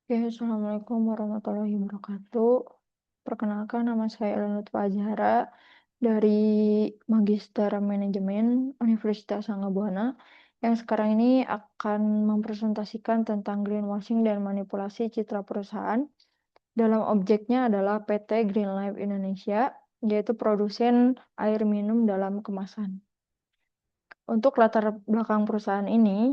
Oke, Assalamualaikum warahmatullahi wabarakatuh. Perkenalkan, nama saya Ellen Lutfa Azhara dari Magister Manajemen Universitas Anggabuana yang sekarang ini akan mempresentasikan tentang greenwashing dan manipulasi citra perusahaan. Dalam objeknya adalah PT Green Life Indonesia, yaitu produsen air minum dalam kemasan. Untuk latar belakang perusahaan ini,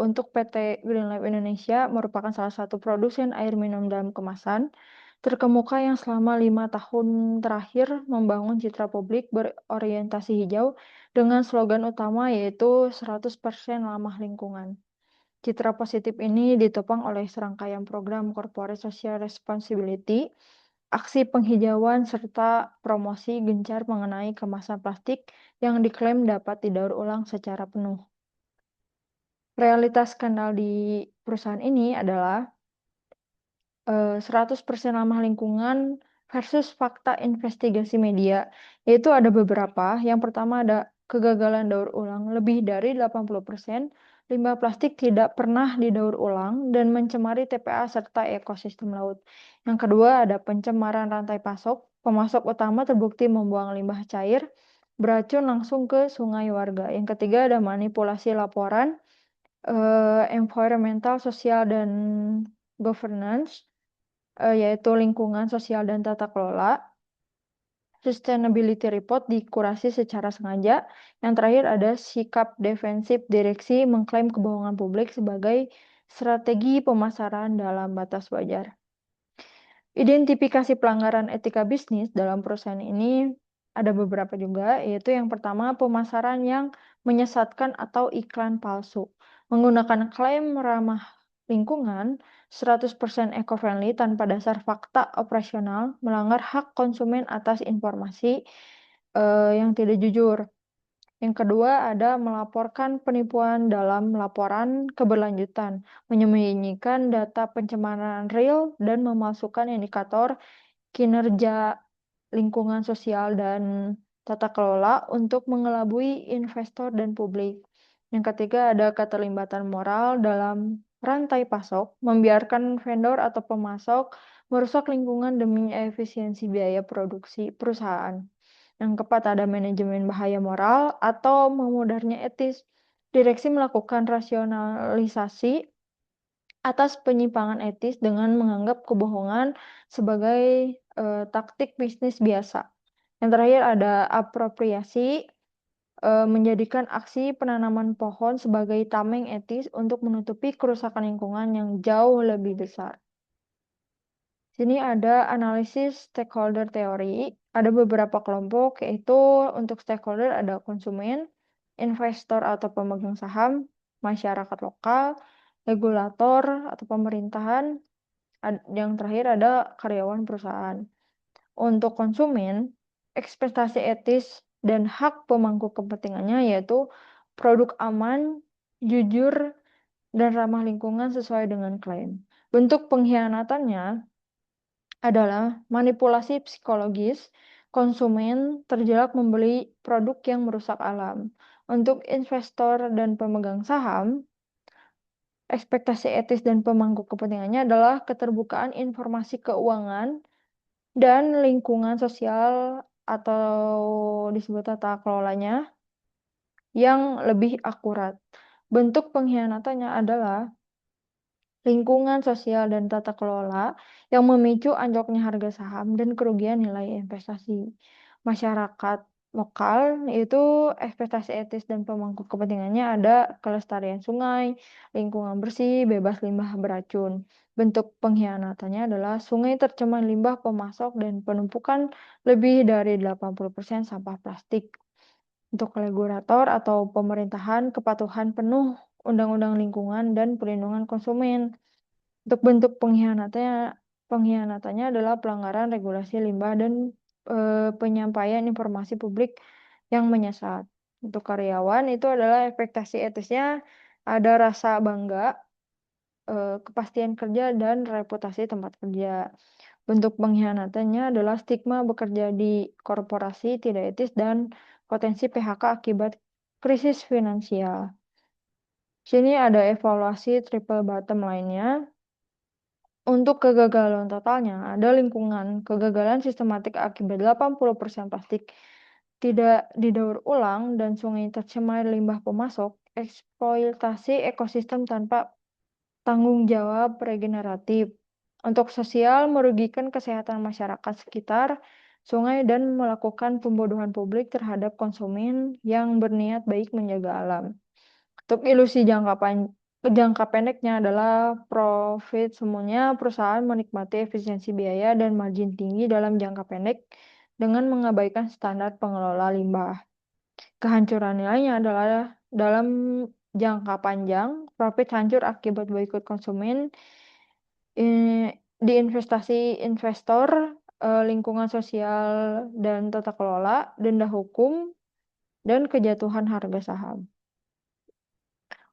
untuk PT Green Life Indonesia merupakan salah satu produsen air minum dalam kemasan terkemuka yang selama 5 tahun terakhir membangun citra publik berorientasi hijau dengan slogan utama yaitu 100% ramah lingkungan. Citra positif ini ditopang oleh serangkaian program Corporate Social Responsibility, aksi penghijauan, serta promosi gencar mengenai kemasan plastik yang diklaim dapat didaur ulang secara penuh. Realitas skandal di perusahaan ini adalah 100% ramah lingkungan versus fakta investigasi media, yaitu ada beberapa. Yang pertama ada kegagalan daur ulang lebih dari 80%, limbah plastik tidak pernah didaur ulang dan mencemari TPA serta ekosistem laut. Yang kedua ada pencemaran rantai pasok, pemasok utama terbukti membuang limbah cair beracun langsung ke sungai warga. Yang ketiga ada manipulasi laporan, environmental, sosial, dan governance, yaitu lingkungan, sosial, dan tata kelola. Sustainability report dikurasi secara sengaja. Yang terakhir ada sikap defensif direksi mengklaim kebohongan publik sebagai strategi pemasaran dalam batas wajar. Identifikasi pelanggaran etika bisnis dalam perusahaan ini ada beberapa juga, yaitu yang pertama pemasaran yang menyesatkan atau iklan palsu. Menggunakan klaim ramah lingkungan, 100% eco-friendly tanpa dasar fakta operasional, melanggar hak konsumen atas informasi yang tidak jujur. Yang kedua ada melaporkan penipuan dalam laporan keberlanjutan, menyembunyikan data pencemaran real dan memasukkan indikator kinerja lingkungan sosial dan tata kelola untuk mengelabui investor dan publik. Yang ketiga ada keterlibatan moral dalam rantai pasok, membiarkan vendor atau pemasok merusak lingkungan demi efisiensi biaya produksi perusahaan. Yang keempat ada manajemen bahaya moral atau memudarnya etis. Direksi melakukan rasionalisasi atas penyimpangan etis dengan menganggap kebohongan sebagai taktik bisnis biasa. Yang terakhir ada apropriasi, menjadikan aksi penanaman pohon sebagai tameng etis untuk menutupi kerusakan lingkungan yang jauh lebih besar. Sini ada analisis stakeholder teori. Ada beberapa kelompok, yaitu untuk stakeholder ada konsumen, investor atau pemegang saham, masyarakat lokal, regulator atau pemerintahan, yang terakhir ada karyawan perusahaan. Untuk konsumen, ekspektasi etis dan hak pemangku kepentingannya yaitu produk aman, jujur, dan ramah lingkungan sesuai dengan klaim. Bentuk pengkhianatannya adalah manipulasi psikologis, konsumen terjerat membeli produk yang merusak alam. Untuk investor dan pemegang saham, ekspektasi etis dan pemangku kepentingannya adalah keterbukaan informasi keuangan dan lingkungan sosial atau disebut tata kelolanya yang lebih akurat. Bentuk pengkhianatannya adalah lingkungan sosial dan tata kelola yang memicu anjloknya harga saham dan kerugian nilai investasi. Masyarakat lokal yaitu ekspektasi etis dan pemangku kepentingannya ada kelestarian sungai, lingkungan bersih, bebas limbah beracun. Bentuk pengkhianatannya adalah sungai tercemar limbah pemasok dan penumpukan lebih dari 80% sampah plastik. Untuk regulator atau pemerintahan, kepatuhan penuh undang-undang lingkungan dan perlindungan konsumen. Untuk bentuk pengkhianatannya adalah pelanggaran regulasi limbah dan penyampaian informasi publik yang menyesat. Untuk karyawan itu adalah ekspektasi etisnya ada rasa bangga, kepastian kerja, dan reputasi tempat kerja. Bentuk pengkhianatannya adalah stigma bekerja di korporasi tidak etis dan potensi PHK akibat krisis finansial. Sini ada evaluasi triple bottom lainnya. Untuk kegagalan totalnya, ada lingkungan kegagalan sistematik akibat 80% plastik tidak didaur ulang dan sungai tercemar limbah pemasok, eksploitasi ekosistem tanpa tanggung jawab regeneratif. Untuk sosial, merugikan kesehatan masyarakat sekitar sungai dan melakukan pembodohan publik terhadap konsumen yang berniat baik menjaga alam. Untuk ilusi jangka pendeknya adalah profit. Semuanya perusahaan menikmati efisiensi biaya dan margin tinggi dalam jangka pendek dengan mengabaikan standar pengelola limbah. Kehancuran nilainya adalah dalam jangka panjang, profit hancur akibat boikot konsumen, di investasi investor, lingkungan sosial dan tata kelola, denda hukum, dan kejatuhan harga saham.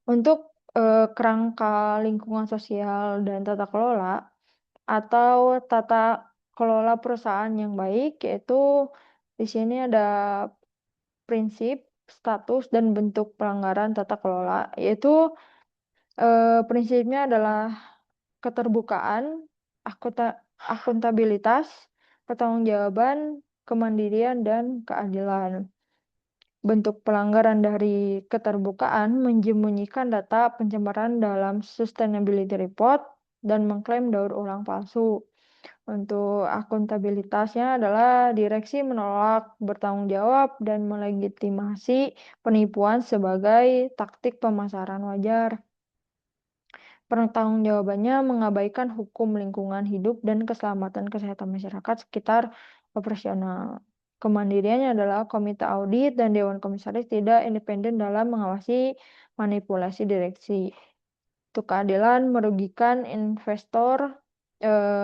Untuk kerangka lingkungan sosial dan tata kelola atau tata kelola perusahaan yang baik, yaitu di sini ada prinsip, status, dan bentuk pelanggaran tata kelola, yaitu prinsipnya adalah keterbukaan, akuntabilitas, pertanggungjawaban, kemandirian, dan keadilan. Bentuk pelanggaran dari keterbukaan menyembunyikan data pencemaran dalam sustainability report dan mengklaim daur ulang palsu. Untuk akuntabilitasnya adalah direksi menolak bertanggung jawab dan melegitimasi penipuan sebagai taktik pemasaran wajar. Pertanggungjawabannya mengabaikan hukum lingkungan hidup dan keselamatan kesehatan masyarakat sekitar operasional. Kemandiriannya adalah komite audit dan dewan komisaris tidak independen dalam mengawasi manipulasi direksi. Untuk keadilan merugikan investor,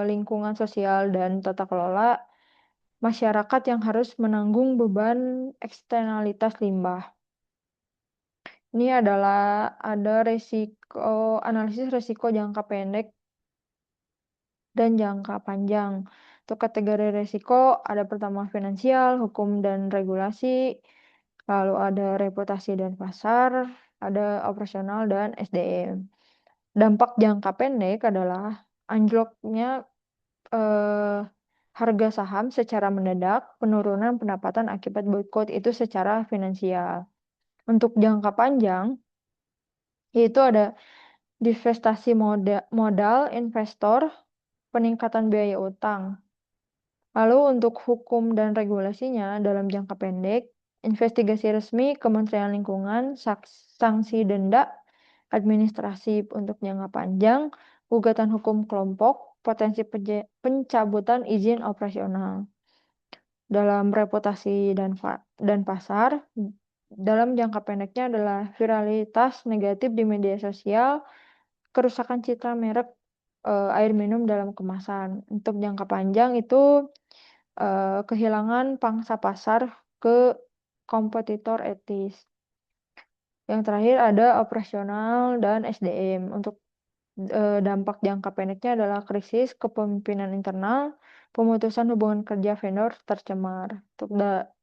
lingkungan sosial dan tata kelola masyarakat yang harus menanggung beban eksternalitas limbah. Ini adalah ada analisis resiko jangka pendek dan jangka panjang. Untuk kategori resiko ada pertama finansial, hukum dan regulasi, lalu ada reputasi dan pasar, ada operasional dan SDM. Dampak jangka pendek adalah anjloknya harga saham secara mendadak, penurunan pendapatan akibat boikot itu secara finansial. Untuk jangka panjang, yaitu ada divestasi modal investor, peningkatan biaya utang. Lalu untuk hukum dan regulasinya dalam jangka pendek, investigasi resmi Kementerian Lingkungan, sanksi denda, administrasi untuk jangka panjang, gugatan hukum kelompok, potensi pencabutan izin operasional. Dalam reputasi dan pasar, dalam jangka pendeknya adalah viralitas negatif di media sosial, kerusakan citra merek air minum dalam kemasan. Untuk jangka panjang itu kehilangan pangsa pasar ke kompetitor etis. Yang terakhir ada operasional dan SDM. Untuk dampak jangka pendeknya adalah krisis kepemimpinan internal, pemutusan hubungan kerja vendor tercemar.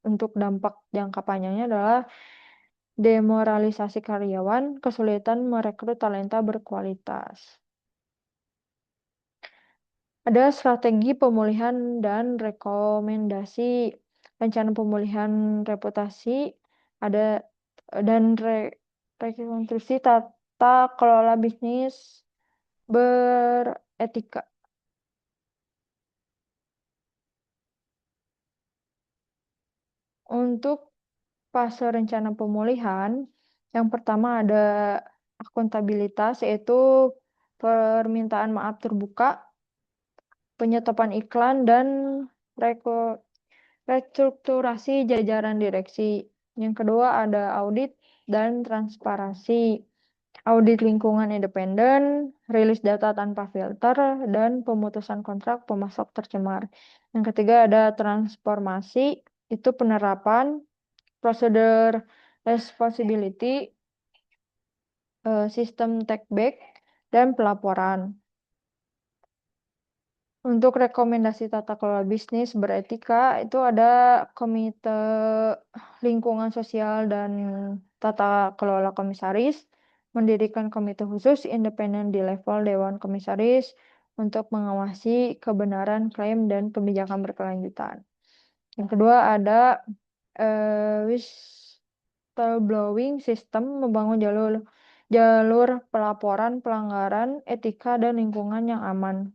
Untuk dampak jangka panjangnya adalah demoralisasi karyawan, kesulitan merekrut talenta berkualitas. Ada strategi pemulihan dan rekomendasi. Rencana pemulihan reputasi ada dan rekonstruksi tata kelola bisnis beretika. Untuk fase rencana pemulihan, yang pertama ada akuntabilitas, yaitu permintaan maaf terbuka, penyetopan iklan, dan restrukturasi jajaran direksi. Yang kedua ada audit dan transparansi. Audit lingkungan independen, rilis data tanpa filter, dan pemutusan kontrak pemasok tercemar. Yang ketiga ada transformasi, itu penerapan prosedur responsibility, sistem take back, dan pelaporan. Untuk rekomendasi tata kelola bisnis beretika itu ada komite lingkungan sosial dan tata kelola komisaris, mendirikan komite khusus independen di level dewan komisaris untuk mengawasi kebenaran klaim dan kebijakan berkelanjutan. Yang kedua ada whistleblowing system, membangun jalur pelaporan pelanggaran etika dan lingkungan yang aman,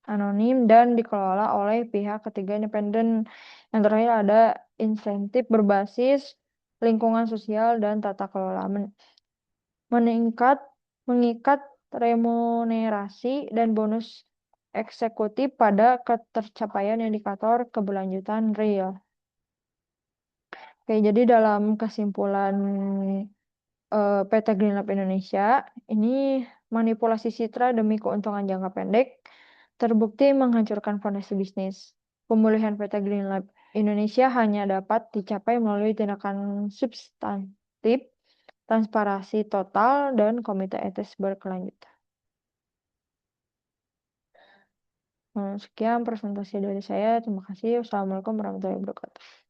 anonim, dan dikelola oleh pihak ketiga independen. Yang terakhir ada insentif berbasis lingkungan sosial dan tata kelola, mengikat remunerasi dan bonus eksekutif pada ketercapaian indikator keberlanjutan real. Oke, jadi dalam kesimpulan PT Green Lab Indonesia, ini manipulasi citra demi keuntungan jangka pendek terbukti menghancurkan fondasi bisnis. Pemulihan PT Green Lab Indonesia hanya dapat dicapai melalui tindakan substantif, transparansi total, dan komite etis berkelanjutan. Sekian presentasi dari saya. Terima kasih. Wassalamualaikum warahmatullahi wabarakatuh.